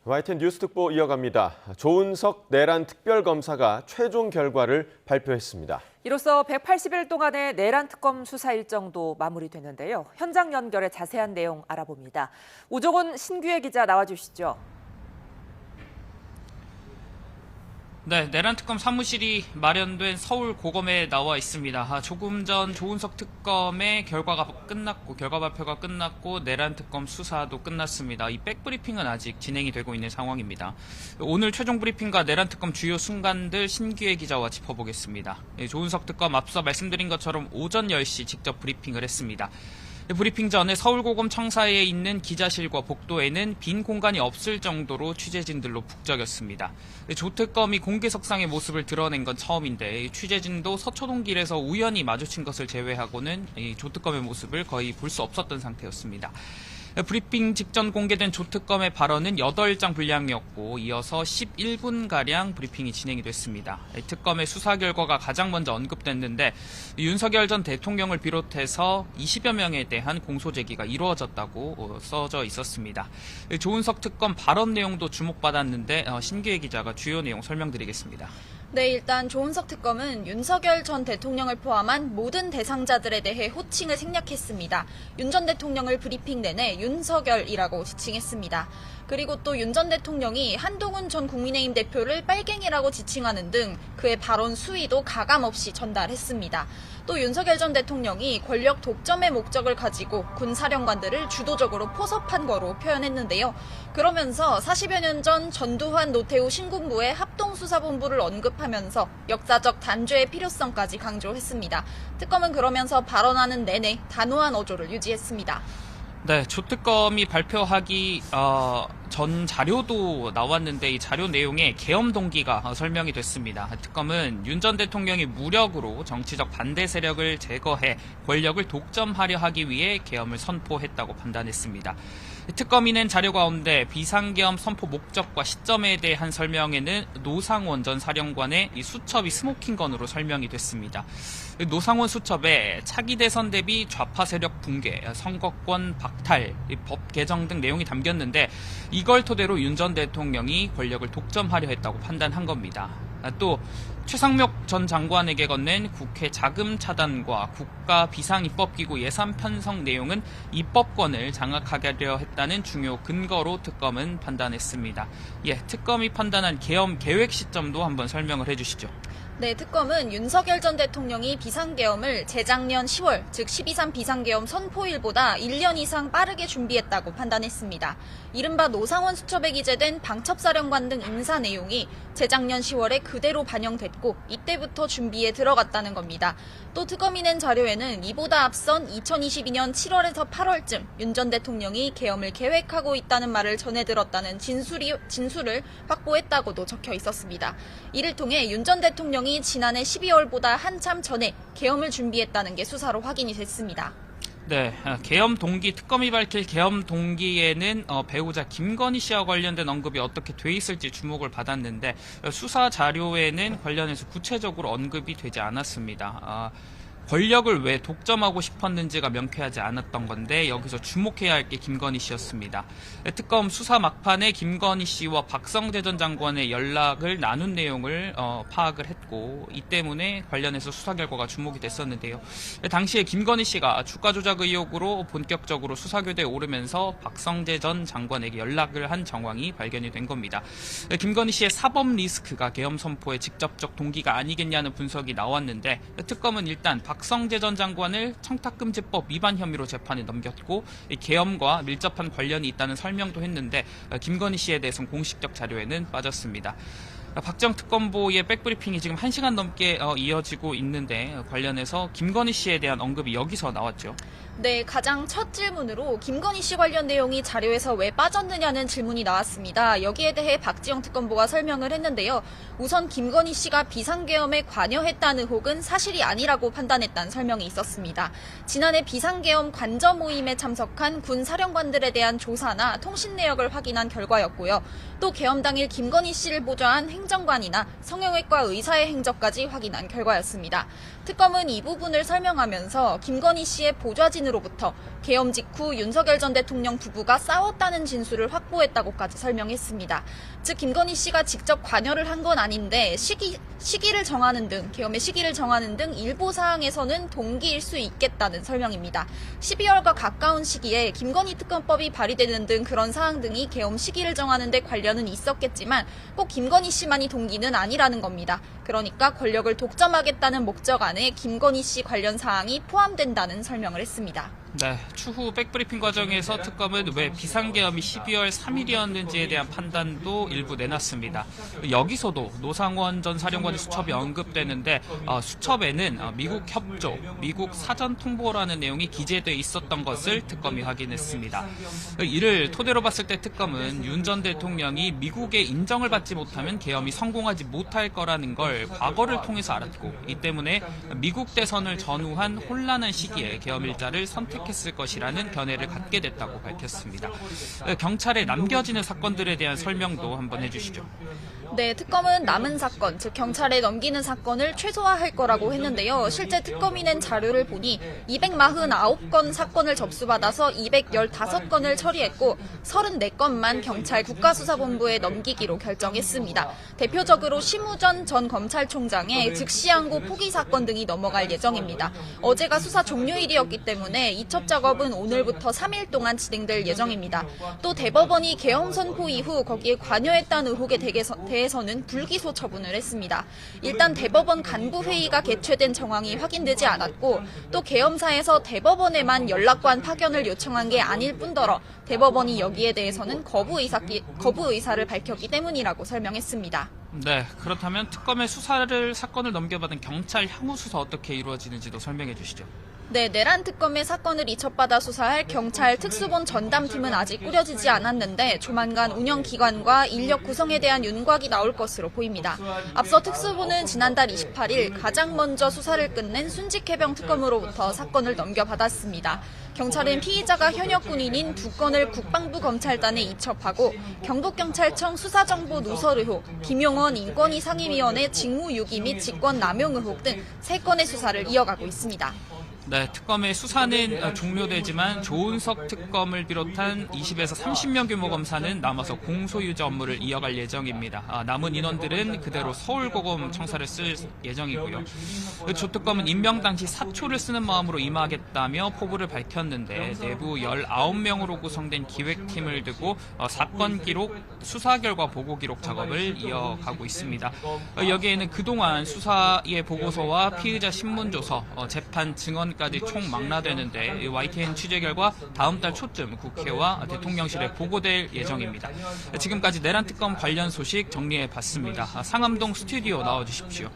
YTN 뉴스특보 이어갑니다. 조은석 내란 특별검사가 최종 결과를 발표했습니다. 이로써 180일 동안의 내란 특검 수사 일정도 마무리됐는데요. 현장 연결의 자세한 내용 알아봅니다. 오종훈 신규혜 기자 나와주시죠. 네, 내란 특검 사무실이 마련된 서울 고검에 나와 있습니다. 조금 전 조은석 특검의 결과 발표가 끝났고 내란 특검 수사도 끝났습니다. 이 백브리핑은 아직 진행이 되고 있는 상황입니다. 오늘 최종 브리핑과 내란 특검 주요 순간들 신규혜 기자와 짚어보겠습니다. 조은석 특검 앞서 말씀드린 것처럼 오전 10시 직접 브리핑을 했습니다. 브리핑 전에 서울고검 청사에 있는 기자실과 복도에는 빈 공간이 없을 정도로 취재진들로 북적였습니다. 조 특검이 공개석상의 모습을 드러낸 건 처음인데 취재진도 서초동길에서 우연히 마주친 것을 제외하고는 조 특검의 모습을 거의 볼 수 없었던 상태였습니다. 브리핑 직전 공개된 조 특검의 발언은 8장 분량이었고 이어서 11분가량 브리핑이 진행이 됐습니다. 특검의 수사 결과가 가장 먼저 언급됐는데 윤석열 전 대통령을 비롯해서 20여 명에 대한 공소제기가 이루어졌다고 써져 있었습니다. 조은석 특검 발언 내용도 주목받았는데 신규혜 기자가 주요 내용 설명드리겠습니다. 네, 일단 조은석 특검은 윤석열 전 대통령을 포함한 모든 대상자들에 대해 호칭을 생략했습니다. 윤 전 대통령을 브리핑 내내 윤석열이라고 지칭했습니다. 그리고 또 윤 전 대통령이 한동훈 전 국민의힘 대표를 빨갱이라고 지칭하는 등 그의 발언 수위도 가감없이 전달했습니다. 또 윤석열 전 대통령이 권력 독점의 목적을 가지고 군사령관들을 주도적으로 포섭한 거로 표현했는데요. 그러면서 40여 년 전 전두환 노태우 신군부의 합동수사본부를 언급하면서 역사적 단죄의 필요성까지 강조했습니다. 특검은 그러면서 발언하는 내내 단호한 어조를 유지했습니다. 네, 조 특검이 발표하기 전 자료도 나왔는데 이 자료 내용에 계엄 동기가 설명이 됐습니다. 특검은 윤 전 대통령이 무력으로 정치적 반대 세력을 제거해 권력을 독점하려 하기 위해 계엄을 선포했다고 판단했습니다. 특검이 낸 자료 가운데 비상계엄 선포 목적과 시점에 대한 설명에는 노상원 전 사령관의 이 수첩이 스모킹건으로 설명이 됐습니다. 노상원 수첩에 차기 대선 대비 좌파 세력 붕괴, 선거권 박탈, 법 개정 등 내용이 담겼는데 이걸 토대로 윤 전 대통령이 권력을 독점하려 했다고 판단한 겁니다. 또 최상목 전 장관에게 건넨 국회 자금 차단과 국가 비상입법기구 예산 편성 내용은 입법권을 장악하려 했다는 중요 근거로 특검은 판단했습니다. 특검이 판단한 계엄 계획 시점도 한번 설명을 해주시죠. 네, 특검은 윤석열 전 대통령이 비상계엄을 재작년 10월, 즉 12.3 비상계엄 선포일보다 1년 이상 빠르게 준비했다고 판단했습니다. 이른바 노상원 수첩에 기재된 방첩사령관 등 인사 내용이 재작년 10월에 그대로 반영됐고 이때부터 준비에 들어갔다는 겁니다. 또 특검이 낸 자료에는 이보다 앞선 2022년 7월에서 8월쯤 윤 전 대통령이 계엄을 계획하고 있다는 말을 전해 들었다는 진술을 확보했다고도 적혀 있었습니다. 이를 통해 윤 전 대통령이 지난해 12월보다 한참 전에 계엄을 준비했다는 게 수사로 확인이 됐습니다. 네, 계엄 동기, 특검이 밝힐 계엄 동기에는 배우자 김건희 씨와 관련된 언급이 어떻게 돼 있을지 주목을 받았는데 수사 자료에는 관련해서 구체적으로 언급이 되지 않았습니다. 권력을 왜 독점하고 싶었는지가 명쾌하지 않았던 건데 여기서 주목해야 할 게 김건희 씨였습니다. 특검 수사 막판에 김건희 씨와 박성재 전 장관의 연락을 나눈 내용을 파악을 했고 이 때문에 관련해서 수사 결과가 주목이 됐었는데요. 당시에 김건희 씨가 주가 조작 의혹으로 본격적으로 수사교대에 오르면서 박성재 전 장관에게 연락을 한 정황이 발견이 된 겁니다. 김건희 씨의 사법 리스크가 계엄 선포의 직접적 동기가 아니겠냐는 분석이 나왔는데 특검은 일단 박성재 전 장관을 청탁금지법 위반 혐의로 재판에 넘겼고 계엄과 밀접한 관련이 있다는 설명도 했는데 김건희 씨에 대해서는 공식적 자료에는 빠졌습니다. 박정 특검보의 백브리핑이 지금 1시간 넘게 이어지고 있는데 관련해서 김건희 씨에 대한 언급이 여기서 나왔죠. 네, 가장 첫 질문으로 김건희 씨 관련 내용이 자료에서 왜 빠졌느냐는 질문이 나왔습니다. 여기에 대해 박지영 특검보가 설명을 했는데요. 우선 김건희 씨가 비상계엄에 관여했다는 의혹은 사실이 아니라고 판단했다는 설명이 있었습니다. 지난해 비상계엄 관저 모임에 참석한 군 사령관들에 대한 조사나 통신 내역을 확인한 결과였고요. 또 계엄 당일 김건희 씨를 보좌한 행정관이나 성형외과 의사의 행적까지 확인한 결과였습니다. 특검은 이 부분을 설명하면서 김건희 씨의 보좌진으로부터 계엄 직후 윤석열 전 대통령 부부가 싸웠다는 진술을 확보했다고까지 설명했습니다. 즉 김건희 씨가 직접 관여를 한 건 아닌데 시기를 정하는 등 계엄의 시기를 정하는 등 일부 사항에서는 동기일 수 있겠다는 설명입니다. 12월과 가까운 시기에 김건희 특검법이 발의되는 등 그런 사항 등이 계엄 시기를 정하는 데 관련은 있었겠지만 꼭 김건희 씨만이 동기는 아니라는 겁니다. 그러니까 권력을 독점하겠다는 목적 안에 김건희 씨 관련 사항이 포함된다는 설명을 했습니다. 네, 추후 백브리핑 과정에서 특검은 왜 비상계엄이 12월 3일이었는지에 대한 판단도 일부 내놨습니다. 여기서도 노상원 전 사령관의 수첩이 언급되는데 수첩에는 미국 협조, 미국 사전 통보라는 내용이 기재돼 있었던 것을 특검이 확인했습니다. 이를 토대로 봤을 때 특검은 윤 전 대통령이 미국의 인정을 받지 못하면 계엄이 성공하지 못할 거라는 걸 과거를 통해서 알았고 이 때문에 미국 대선을 전후한 혼란한 시기에 계엄 일자를 선택했을 것이라는 견해를 갖게 됐다고 밝혔습니다. 경찰에 남겨지는 사건들에 대한 설명도 한번 해주시죠. 네, 특검은 남은 사건, 즉 경찰에 넘기는 사건을 최소화할 거라고 했는데요. 실제 특검이 낸 자료를 보니 249건 사건을 접수받아서 215건을 처리했고 34건만 경찰 국가수사본부에 넘기기로 결정했습니다. 대표적으로 심우전 전 검찰총장의 즉시항고 포기 사건 등이 넘어갈 예정입니다. 어제가 수사 종료일이었기 때문에 이첩 작업은 오늘부터 3일 동안 진행될 예정입니다. 또 대법원이 계엄 선포 이후 거기에 관여했다는 의혹에 대해서는 불기소 처분을 했습니다. 일단 대법원 간부회의가 개최된 정황이 확인되지 않았고 또 계엄사에서 대법원에만 연락관 파견을 요청한 게 아닐 뿐더러 대법원이 여기에 대해서는 거부 의사를 밝혔기 때문이라고 설명했습니다. 네, 그렇다면 특검의 사건을 넘겨받은 경찰 향후 수사 어떻게 이루어지는지도 설명해 주시죠. 네, 내란 특검의 사건을 이첩받아 수사할 경찰 특수본 전담팀은 아직 꾸려지지 않았는데 조만간 운영기관과 인력 구성에 대한 윤곽이 나올 것으로 보입니다. 앞서 특수본은 지난달 28일 가장 먼저 수사를 끝낸 순직해병 특검으로부터 사건을 넘겨받았습니다. 경찰은 피의자가 현역 군인인 2건을 국방부 검찰단에 이첩하고 경북경찰청 수사정보 누설 의혹, 김용원 인권위 상임위원회 직무유기 및 직권남용 의혹 등 3건의 수사를 이어가고 있습니다. 네, 특검의 수사는 종료되지만 조은석 특검을 비롯한 20에서 30명 규모 검사는 남아서 공소유지 업무를 이어갈 예정입니다. 남은 인원들은 그대로 서울고검 청사를 쓸 예정이고요. 조 특검은 임명 당시 사초를 쓰는 마음으로 임하겠다며 포부를 밝혔는데 내부 19명으로 구성된 기획팀을 두고 사건 기록, 수사 결과 보고 기록 작업을 이어가고 있습니다. 여기에는 그동안 수사의 보고서와 피의자 신문조서, 재판 증언 까지 총 망라되는데 YTN 취재 결과 다음 달 초쯤 국회와 대통령실에 보고될 예정입니다. 지금까지 내란 특검 관련 소식 정리해 봤습니다. 상암동 스튜디오 나와주십시오.